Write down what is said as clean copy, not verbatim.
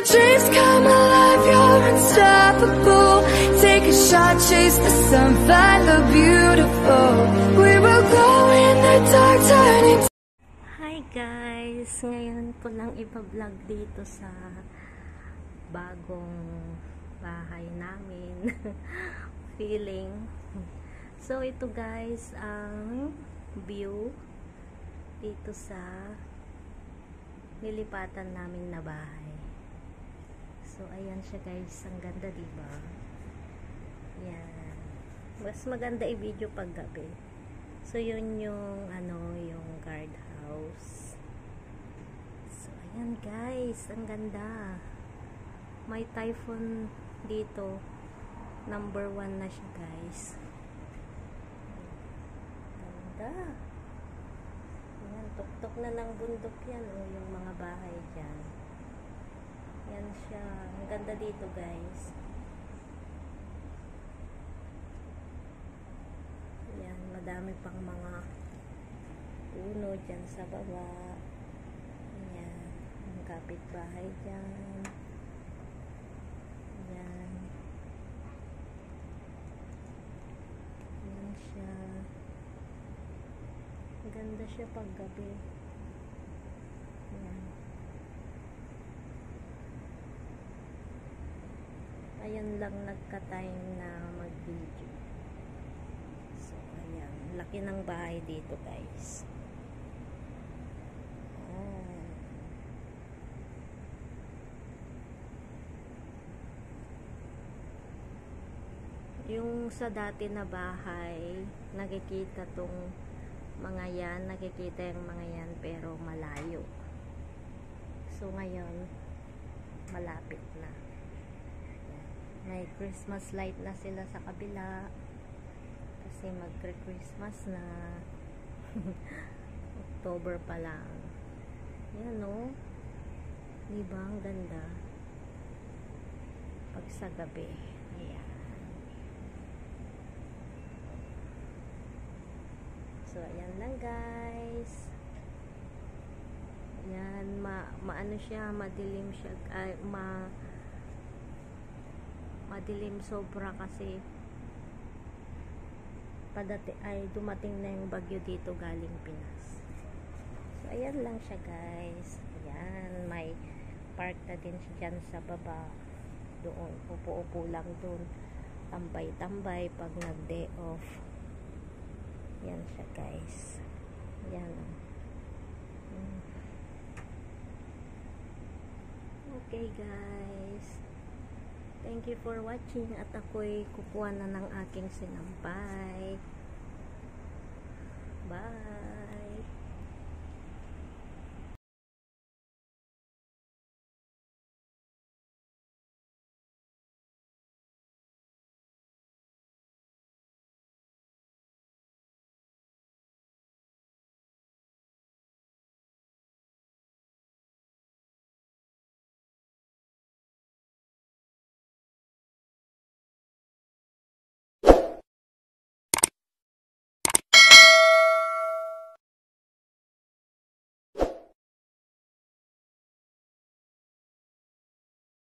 your dreams come alive, you're unstoppable. Take a shot, chase the sun, find the beautiful. We will glow in the dark, turning. Hi guys! Ngayon ko lang ipa-vlog dito sa bagong bahay namin. Feeling. So ito guys, ang view dito sa nilipatan namin na bahay. So ayan siya guys, ang ganda diba? Yan. Mas maganda i-video pag gabi. So yun yung yung guardhouse. So ayan guys, ang ganda. May typhoon dito. Number 1 na siya guys. Ganda. Ayan, tuktok na ng bundok yan. O, yung mga bahay dyan. Yan siya. Ang ganda dito guys. Ayan, madami pang mga puno dyan sa baba. Ayan, ang kapitbahay dyan. Ayan. Ayan siya. Ganda siya pag gabi. Ayan. Ayan lang nagka-time na mag-video. So, ayan. Laki ng bahay dito, guys. Ayan. Yung sa dati na bahay, nakikita tong mga yan, nakikita yung mga yan pero malayo. So ngayon malapit na. May Christmas light na sila sa kabila kasi magre-Christmas na. October pa lang. Yan o, diba ang ganda pag sa gabi. Ayan. So, ayan lang guys. Ayan, maano siya, madilim siya, madilim sobra kasi dumating na yung bagyo dito galing Pinas. So, ayan lang siya guys. Ayan, may park na din siya dyan sa baba. Doon, upo-upo lang doon. Tambay-tambay pag nag-day off. Yan siya guys. Yan. Okay guys. Thank you for watching at ako'y kukuha na ng aking sinampay. Bye.